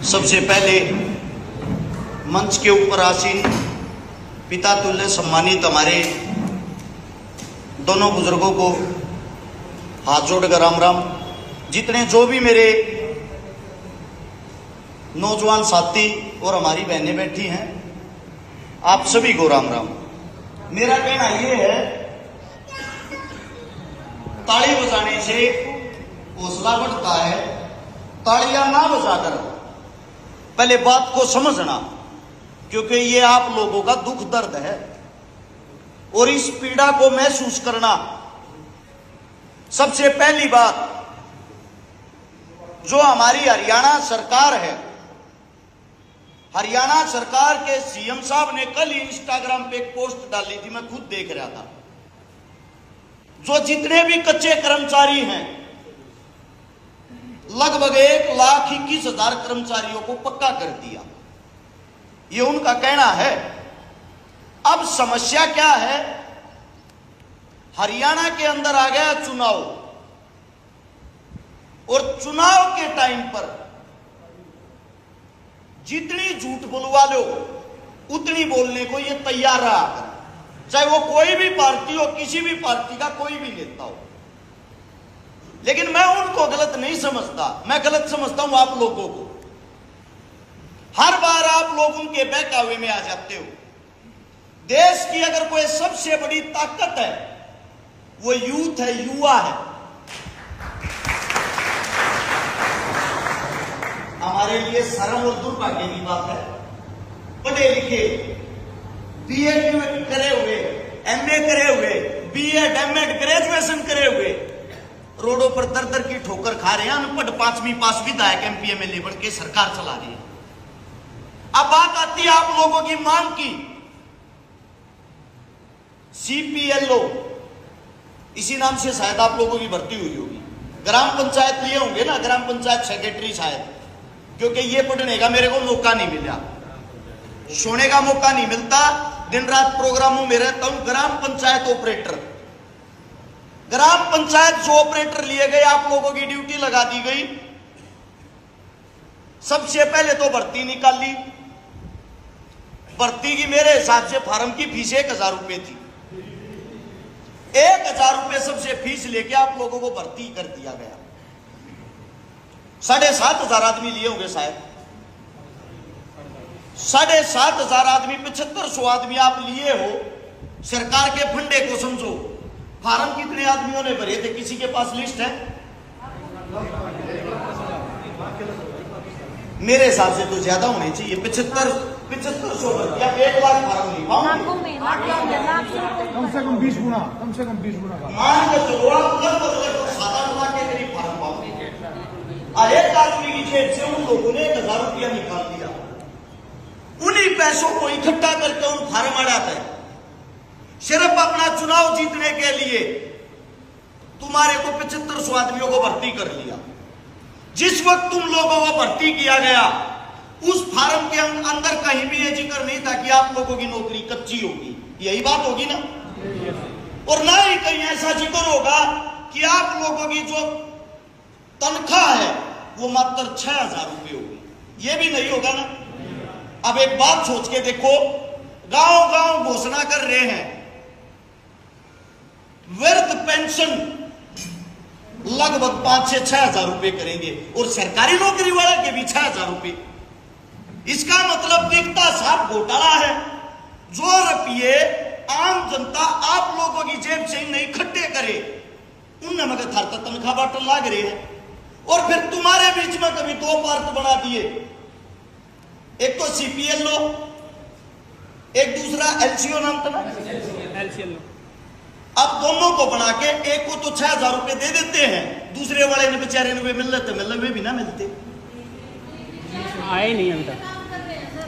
सबसे पहले मंच के ऊपर आसीन पिता तुल्य सम्मानित हमारे दोनों बुजुर्गों को हाथ जोड़कर राम राम। जितने जो भी मेरे नौजवान साथी और हमारी बहनें बैठी हैं, आप सभी को राम राम। मेरा कहना यह है, ताली बजाने से हौसला बढ़ता है, तालियां ना बजाकर पहले बात को समझना, क्योंकि ये आप लोगों का दुख दर्द है और इस पीड़ा को महसूस करना। सबसे पहली बात, जो हमारी हरियाणा सरकार है, हरियाणा सरकार के सीएम साहब ने कल ही इंस्टाग्राम पे एक पोस्ट डाली थी, मैं खुद देख रहा था। जो जितने भी कच्चे कर्मचारी हैं, लगभग 1,21,000 कर्मचारियों को पक्का कर दिया, ये उनका कहना है। अब समस्या क्या है, हरियाणा के अंदर आ गया चुनाव, और चुनाव के टाइम पर जितनी झूठ बुलवा लो उतनी बोलने को ये तैयार रहा कर, चाहे वो कोई भी पार्टी हो, किसी भी पार्टी का कोई भी नेता हो। लेकिन मैं उनको गलत नहीं समझता, मैं गलत समझता हूं आप लोगों को। हर बार आप लोग उनके बहकावे में आ जाते हो। देश की अगर कोई सबसे बड़ी ताकत है, वो यूथ है, युवा है। हमारे लिए शर्म और दुर्भाग्य की बात है, पढ़े लिखे, बीएड करे हुए, एमए करे हुए, बीएड एमएड ग्रेजुएशन करे हुए, रोडों पर दर दर की ठोकर खा रहे हैं, अनपढ़ 5वीं पास विधायक एमपी एमएलए बन के सरकार चला रही है। अब बात आती है आप लोगों की मांग की, सीपीएलओ, इसी नाम से शायद आप लोगों की भर्ती हुई होगी। ग्राम पंचायत लिए होंगे ना, ग्राम पंचायत सेक्रेटरी शायद, क्योंकि ये पढ़ने का मेरे को मौका नहीं मिला, सोने का मौका नहीं मिलता, दिन रात प्रोग्रामों में रहता हूं। ग्राम पंचायत ऑपरेटर, ग्राम पंचायत जो ऑपरेटर लिए गए, आप लोगों की ड्यूटी लगा दी गई। सबसे पहले तो भर्ती निकाल ली। भर्ती की मेरे हिसाब से फार्म की फीस 1,000 रुपए थी। 1,000 रुपए सबसे फीस लेके आप लोगों को भर्ती कर दिया गया। 7,500 आदमी लिए होंगे शायद, 7,500 आदमी, 7500 आदमी आप लिए हो। सरकार के फंडे को समझो। फार्म कितने आदमियों ने भरे थे, किसी के पास लिस्ट है? मेरे हिसाब से तो ज्यादा होने चाहिए, 7500 या 1,00,000 फार्म नहीं पाऊंगे, कम से कम 20 गुना, कम से कम 20 गुना मान के चलो आप, लगभग 7-8 लाख के करीब फार्म पाओगे। और एक आदमी की जेब से उन लोगों ने 1,000 रुपया निकाल दिया। उन्हीं पैसों को इकट्ठा करके उन फार्म अड़ाते हैं, सिर्फ अपना चुनाव जीतने के लिए तुम्हारे को 7500 आदमियों को भर्ती कर लिया। जिस वक्त तुम लोगों को भर्ती किया गया, उस फार्म के अंदर कहीं भी ये जिक्र नहीं था कि आप लोगों की नौकरी कच्ची होगी, यही बात होगी ना? और ना ही कहीं ऐसा जिक्र होगा कि आप लोगों की जो तनख्वाह है वो मात्र 6,000 रुपये होगी, ये भी नहीं होगा ना? अब एक बात सोच के देखो, गांव गांव घोषणा कर रहे हैं वृद्ध पेंशन लगभग 5 से 6,000 रुपए करेंगे, और सरकारी नौकरी वाले के भी 6,000 रुपए। इसका मतलब दिखता साफ घोटाला है। जो रुपये आम जनता आप लोगों की जेब से ही नहीं इकट्ठे करे, उनने मगर थार तनख्वाह बांटन लाग रहे हैं। और फिर तुम्हारे बीच में कभी 2 पार्ट बना दिए, एक तो सीपीएलओ, एक दूसरा एलसीओ नाम था ना, एलसीएलओ। अब दोनों को बना के एक को तो 6,000 रुपए दे देते हैं, दूसरे वाले ने बेचारे ने मिल लेते, मतलब वे भी ना मिलते, आए नहीं अभी तक।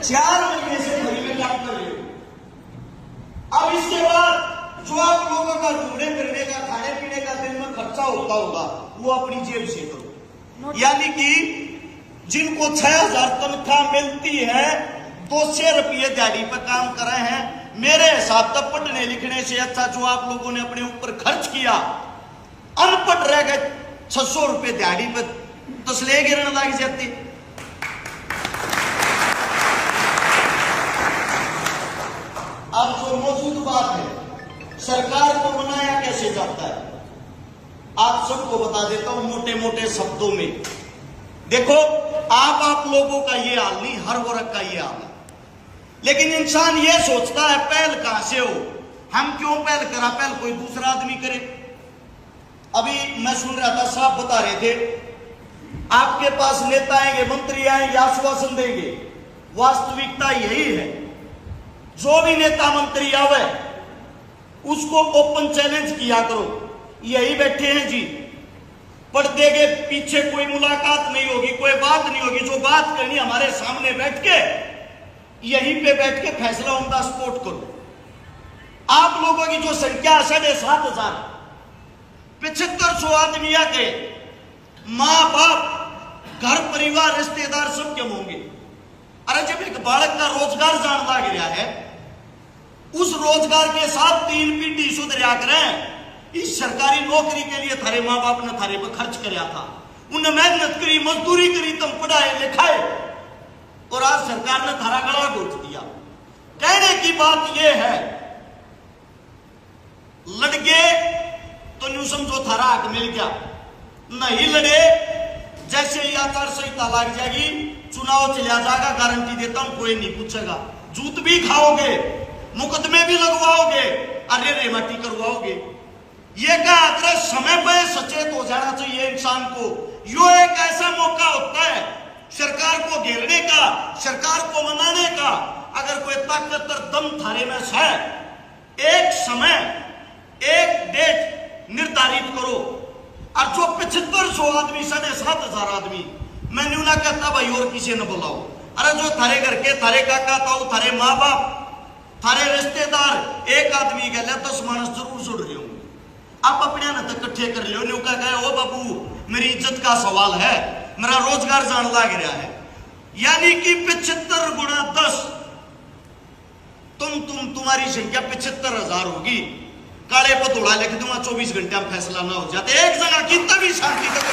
4 महीने से फ्री में काम कर रहे हो। अब इसके बाद जो आप लोगों का घूमने फिरने का, खाने पीने का दिन में खर्चा होता होगा, वो अपनी जेब से करो। यानी कि जिनको 6,000 तनख्वाह मिलती है, 200 रुपये दिहाड़ी पर काम कर रहे हैं। मेरे हिसाब तक पढ़ने लिखने से अच्छा जो आप लोगों ने अपने ऊपर खर्च किया, अनपढ़ रह गए, 600 रुपये दिहाड़ी पर तसले गिरने लग जाती। अब जो मौजूद बात है, सरकार को मनाया कैसे जाता है, आप सबको बता देता हूं मोटे मोटे शब्दों में। देखो, आप लोगों का ये हाल नहीं, हर वर्ग का ये हाल है। लेकिन इंसान ये सोचता है पहल कहां से हो, हम क्यों पहल करा, पहल कोई दूसरा आदमी करे। अभी मैं सुन रहा था, साहब बता रहे थे आपके पास नेता आएंगे, मंत्री आएंगे, आश्वासन देंगे। वास्तविकता यही है, जो भी नेता मंत्री आवे उसको ओपन चैलेंज किया करो। यही बैठे हैं जी, पर्दे के पीछे कोई मुलाकात नहीं होगी, कोई बात नहीं होगी। जो बात करनी हमारे सामने बैठ के, यहीं पे बैठ के फैसला ऑन द स्पॉट करो। आप लोगों की जो संख्या 7,500 7500 आदमी के माँ बाप, घर परिवार, रिश्तेदार सब क्यों होंगे। अरे जब एक बालक का रोजगार जान लग रहा है, उस रोजगार के साथ 3 पीढ़ी सुधरिया करें। इस सरकारी नौकरी के लिए थारे माँ बाप ने थारे पर खर्च कराया था, उन्हें मेहनत करी, मजदूरी करी, तुम पढ़ाए लिखाए, और आज सरकार ने थारा गला घोट दिया। कहने की बात यह है, लड़के तो न्यू समझो थारा हक मिल गया, नहीं लड़े जैसे ही आचार संहिता लग जाएगी, चुनाव चला जाएगा, गारंटी देता हूं कोई नहीं पूछेगा। जूत भी खाओगे, मुकदमे भी लगवाओगे, अरे रेमाटी करवाओगे। ये क्या समय पर सचेत हो जाना चाहिए इंसान को। यो एक ऐसा मौका होता है सरकार को घेरने का, सरकार को मनाने का। अगर कोई ताकत और दम थारे में है, एक समय, एक डेट निर्धारित करो। और जो 7500 आदमी, 7,500 आदमी, मैंने ना कहता भाई और किसी न बुलाओ। अरे जो थारे घर के, थारे काका ताऊ, थारे माँ बाप, थारे रिश्तेदार, एक आदमी कह लिया 10 मानस जरूर जुड़ रहे होंगे। आप अपने ना तक इकट्ठे कर लो, न्यू कह गए ओ बाबू मेरी इज्जत का सवाल है, मेरा रोजगार जान लग रहा है। यानी कि 75 गुणा 10, तुम्हारी संख्या 75,000 होगी। काले पर धोड़ा लिख दूंगा, 24 घंटे में फैसला ना हो जाते एक जगह की, तभी शांति तक।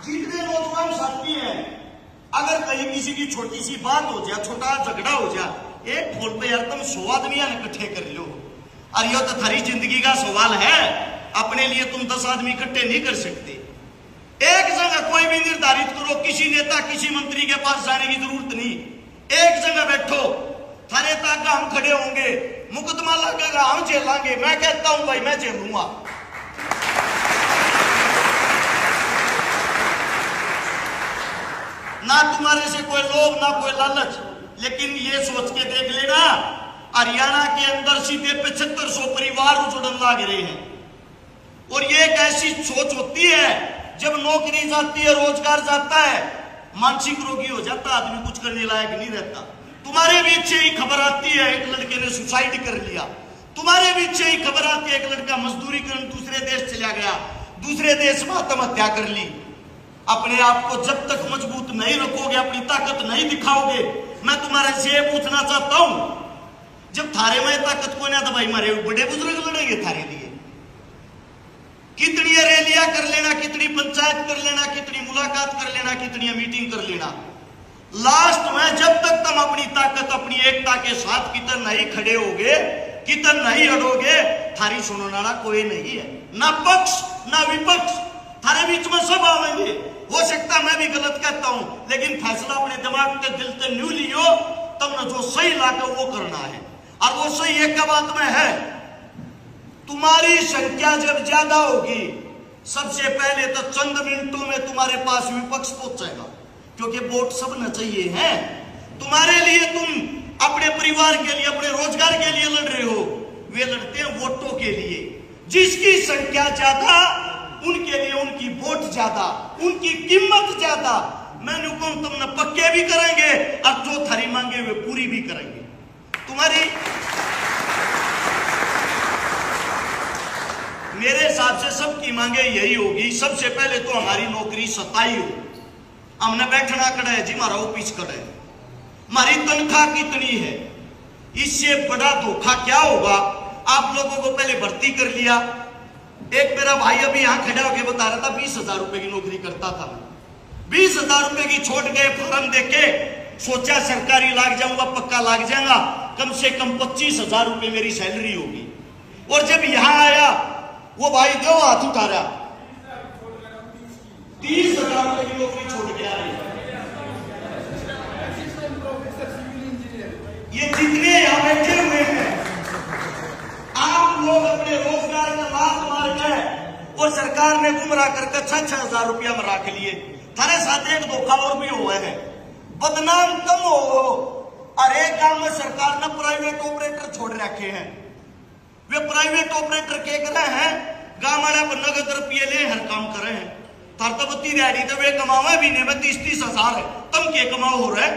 जितने नौजवान साथी हैं, अगर कहीं किसी की छोटी सी बात हो जाए, छोटा झगड़ा हो जाए, एक फोन पे यार तुम 100 आदमी इकट्ठे कर लो। और यह तो थारी जिंदगी का सवाल है, अपने लिए तुम 10 आदमी इकट्ठे नहीं कर सकते। एक जगह कोई भी निर्धारित करो, किसी नेता, किसी मंत्री के पास जाने की जरूरत नहीं। एक जगह बैठो, थारे तक हम खड़े होंगे, मुकदमा लगेगा, हम झेलांगे। मैं कहता हूं भाई मैं झेलूंगा। ना तुम्हारे से कोई लोभ, ना कोई लालच। लेकिन ये सोच के देख लेना, हरियाणा के अंदर सीधे 7500 परिवार उजड़न लग रहे हैं। और ये एक ऐसी सोच होती है, जब नौकरी जाती है, रोजगार जाता है, मानसिक रोगी हो जाता आदमी, कुछ करने लायक नहीं रहता। तुम्हारे बीच ही खबर आती है एक लड़के ने सुसाइड कर लिया, तुम्हारे बीच ही खबर आती है एक लड़का मजदूरी करने दूसरे देश चला गया, दूसरे देश में आत्महत्या कर ली। अपने आप को जब तक मजबूत नहीं रखोगे, अपनी ताकत नहीं दिखाओगे, मैं तुम्हारे से पूछना चाहता हूं, जब थारे में ताकत को ना, तो भाई हमारे बड़े बुजुर्ग लड़ेंगे थारे लिए। कितनी रैलियां कर लेना, कितनी पंचायत कर लेना, कितनी मुलाकात कर लेना, कितनी मीटिंग कर लेना, लास्ट में जब तक तुम अपनी ताकत, अपनी एकता के साथ कितन नहीं खड़े होगे, कितन नहीं अड़ोगे, थारी सुनने वाला कोई नहीं है। ना पक्ष ना विपक्ष, थारे बीच में सब आवेंगे। हो सकता मैं भी गलत कहता हूं, लेकिन फैसला अपने दिमाग के दिल से न्यू लियो, तुमने जो सही लाके वो करना है। और वो सही एक बात में है, तुम्हारी संख्या जब ज्यादा होगी, सबसे पहले तो चंद मिनटों में तुम्हारे पास विपक्ष पहुंचेगा, क्योंकि वोट सब न चाहिए है तुम्हारे लिए। तुम अपने परिवार के लिए, अपने रोजगार के लिए लड़ रहे हो, वे लड़ते हैं वोटों के लिए। जिसकी संख्या ज्यादा, उनके लिए उनकी वोट ज्यादा, उनकी कीमत ज्यादा। मैंने कहा तुमने पक्के भी करेंगे और जो थारी मांगे वे पूरी भी करेंगे। तुम्हारी मेरे हिसाब से सबकी मांगे यही होगी, सबसे पहले तो हमारी नौकरी सताई हो। हमने बैठना कड़ा है जी, हमारा ऑफिस कड़ा है, हमारी तनख्वाह कितनी है। इससे बड़ा धोखा क्या होगा। आप लोगों को पहले भर्ती कर लिया। एक मेरा भाई अभी यहां खड़ा होकर बता रहा था 20,000 रुपए की नौकरी करता था, 20,000 रुपए की छोड़ गए फॉर्म देके, सोचा सरकारी लाग जाऊंगा, पक्का लाग जाएगा, कम से कम 25,000 रुपए मेरी सैलरी होगी। और जब यहां आया वो भाई दो हाथ उठा रहा, 30,000 रुपए की नौकरी छोड़ के आ रही। ये जितने यहां बैठे हुए हैं, आप लोग अपने रोजगार का लात मार के और सरकार ने गुमराह करके 6,000 रुपया में रख लिए। थारे साथ एक धोखा और भी हुआ है, बदनाम कम हो। और एक गांव में सरकार ने प्राइवेट ऑपरेटर छोड़ रखे हैं। वे प्राइवेट ऑपरेटर के कर रहे हैं, गांव वाले पर नगद रुपये ले हर काम कर रहे हैं। थार तो बत्ती रही तो वे कमावे भी नहीं में 30-30 हजार है, तम के कमाओ हो रहे।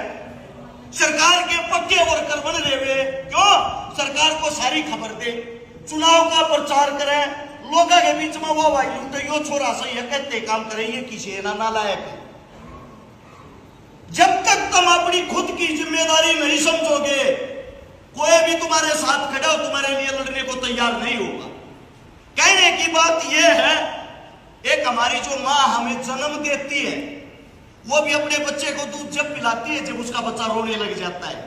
सरकार के पक्के वर्कर बन रहे वे, क्यों? सरकार को सारी खबर दे, चुनाव का प्रचार करें, लोगों के बीच में वो भाई तो यो छोरा सही है कहते काम करे, ये किसी ना लायक है। जब तक तुम अपनी खुद की जिम्मेदारी नहीं समझोगे, कोई भी तुम्हारे साथ खड़ा हो तुम्हारे लिए लड़ने को तैयार नहीं होगा। कहने की बात यह है, एक हमारी जो माँ हमें जन्म देती है, वो भी अपने बच्चे को दूध जब पिलाती है, जब उसका बच्चा रोने लग जाता है,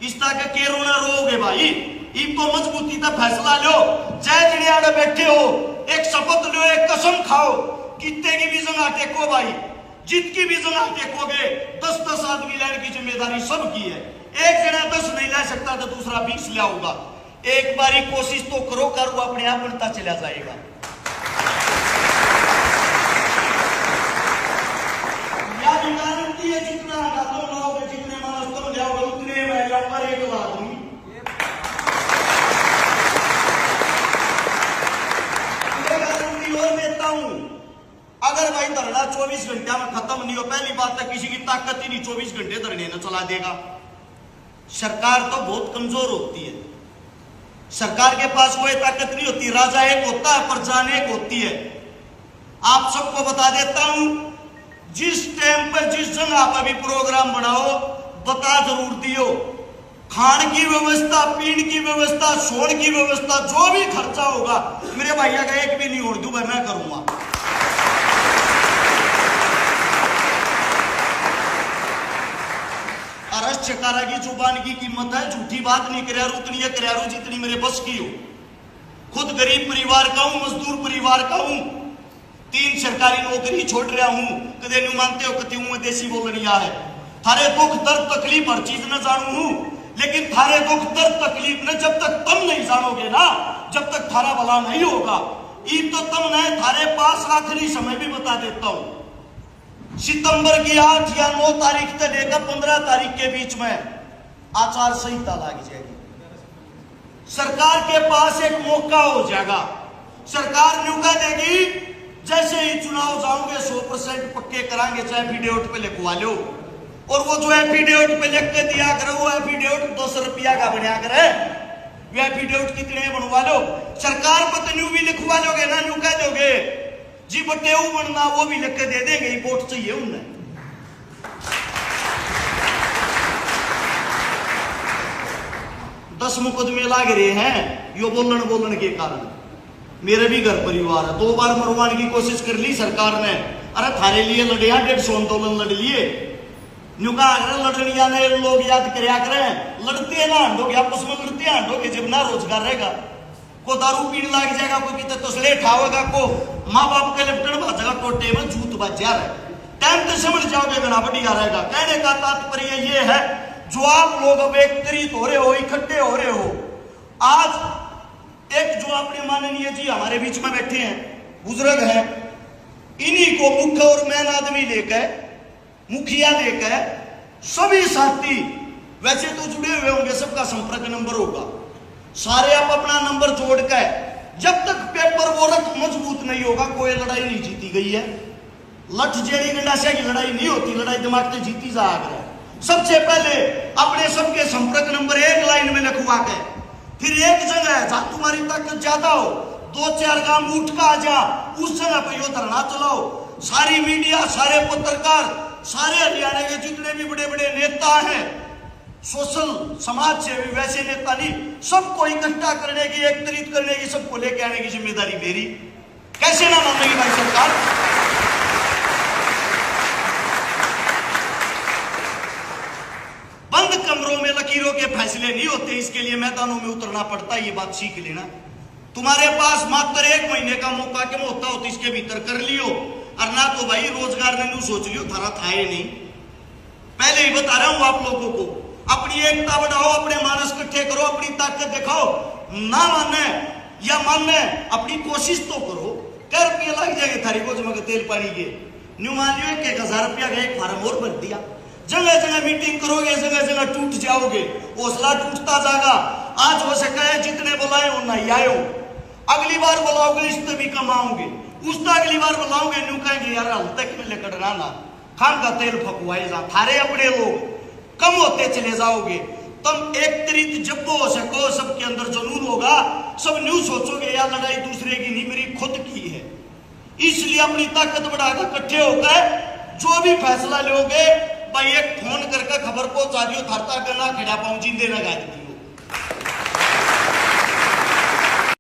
इस तरह के रोना रोगे भाई, इनको मजबूती का फैसला लो। जय चिड़ियाड़े बैठे हो, एक शपथ लो, एक कसम खाओ, कितने की भी जगह टेको भाई, जितकी भी जगह टेकोगे 10-10 आदमी लाने की जिम्मेदारी सबकी है। एक जना 10 नहीं ला सकता तो दूसरा 20 लाऊंगा। एक बारी कोशिश तो करो, कर वो अपने आप बनता चला जाएगा। या गारंटी है, जितना तुम लाओगे, जितने मानस तुम लाओगे, उतने मैं लाऊंगा एक आदमी। गारंटी और देता हूं, अगर भाई धरना 24 घंटे में खत्म नहीं हो, पहली बात है किसी की ताकत ही नहीं 24 घंटे धरने न चला देगा। सरकार तो बहुत कमजोर होती है, सरकार के पास कोई ताकत नहीं होती। राजा एक होता है, प्रजा एक होती है। आप सबको बता देता हूं, जिस टाइम पर जिस जगह पर भी प्रोग्राम बनाओ, बता जरूर दियो, खान की व्यवस्था, पीने की व्यवस्था, सोने की व्यवस्था, जो भी खर्चा होगा मेरे भैया का एक भी नहीं उड़ दूं, मैं करूंगा। अरस चकारा की जुबान की कीमत है, झूठी बात नहीं करारू, उतनी करारू जितनी मेरे बस की हो। खुद गरीब परिवार का हूं, मजदूर परिवार का हूं, 3 सरकारी नौकरी छोड़ रहा हूं। कदे नहीं मानते हो, कति हूं देसी बोलनिया है। थारे दुख दर्द तकलीफ हर चीज न जानू हूं, लेकिन थारे दुख दर्द तकलीफ ने जब तक तुम नहीं जानोगे ना, जब तक थारा भला नहीं होगा। ईद तो तुम ने थारे पास आखिरी समय भी बता देता हूं, सितंबर की 8 या 9 तारीख से लेकर 15 तारीख के बीच में आचार संहिता लग जाएगी। सरकार के पास एक मौका हो जाएगा, सरकार न्यूका देगी, जैसे ही चुनाव जाओगे 100% पक्के कराएंगे, चाहे एफिडेविट पे लिखवा लो। और वो जो एफिडेविट पे लिख के दिया करे, वो एफिडेविट 200 रुपया का बना करे, वो एफिडेविट कितने बनवा लो। सरकार को तो न्यू भी लिखवा लोगे ना, न्यू कह दोगे जी बटेऊ बनना, वो भी लिख के दे देंगे, वोट चाहिए उन्हें। दस मुकदमे लाग रहे हैं यो बोलन के कारण। मेरे भी घर परिवार है, 2 बार मरवाने की कोशिश कर ली सरकार ने। अरे थारे लिए लड़े, 150 आंदोलन लड़ लिए, नुका लड़निया ने लोग याद करया करें, लड़ते ना हंडोगे, आपस में लड़ते हंडोगे, जब ना रोजगार रहेगा। को दारू पीने लग जाएगा, कोई कितने तसले ठावेगा, को माँ बाप के लिपटन बाजेगा, टोटे में जूत बज जा रहा है। टाइम तो समझ जाओगे, बिना बढ़िया रहेगा। कहने का तात्पर्य ये है, जो आप लोग अब एकत्रित हो रहे हो, इकट्ठे हो रहे हो, आज एक जो अपने माननीय जी हमारे बीच में बैठे हैं, बुजुर्ग हैं, इन्हीं को मुख्य और मैन आदमी लेकर, मुखिया लेकर सभी साथी वैसे तो जुड़े हुए होंगे, सबका संपर्क नंबर होगा, सारे आप अपना नंबर जोड़कर, जब तक पेपर वोरत मजबूत नहीं होगा कोई लड़ाई नहीं जीती गई है। लठ जेड़ी गंडासिया की लड़ाई नहीं होती, लड़ाई दिमाग से जीती जा रहा है। सबसे पहले अपने सबके संपर्क नंबर एक लाइन में लिखवा के, फिर एक जगह है जहां तुम्हारी ताकत ज्यादा हो, 2-4 गांव उठ का आ जा, उस जगह पर यो धरना चलाओ। सारी मीडिया, सारे पत्रकार, सारे हरियाणा के जितने भी बड़े बड़े नेता हैं, सोशल समाज से भी वैसे नेता नहीं, सबको इकट्ठा करने की, एकत्रित करने की, सबको लेके आने की जिम्मेदारी मेरी। कैसे ना मानेगी भाई सरकार। फैसले नहीं होते, इसके लिए मैदानों में उतरना पड़ता है। ये बात सीख लेना। तुम्हारे पास मात्र 1 महीने का मौका के होता हो तो इसके भीतर कर लियो, और ना तो भाई रोजगार ने नू सोच लियो थारा था ही नहीं। पहले ही बता रहा हूं आप लोगों को, अपनी एकता बढ़ाओ, अपने मानस इकट्ठे करो, अपनी ताकत दिखाओ। ना माने या माने अपनी कोशिश तो करो। क्या रुपये लग जाएंगे थारी को जमा के तेल पानी के? न्यू मान लियो 1,000 रुपया का एक फार्म और भर दिया। जगह जगह मीटिंग करोगे, जगह जगह टूट जाओगे, हौसला टूटता जाएगा। आज हो सका है जितने बुलाए हो ना आयो, अगली बार बुलाओगे इससे भी कमाओगे, उसका अगली बार बुलाओगे न्यू कहेंगे यार हल तक में लेकर ना खान का तेल फकवाए जा। थारे अपने लोग कम होते चले जाओगे। तुम एक तरीत जब हो सको, सबके अंदर जुनून होगा, सब न्यू सोचोगे यार लड़ाई दूसरे की नहीं मेरी खुद की है। इसलिए अपनी ताकत बढ़ाकर इकट्ठे होकर जो भी फैसला लोगे भाई एक फोन करके खबर पहुंचा दियो, थारता गना खेड़ा पाऊं जिंदे लगा दी।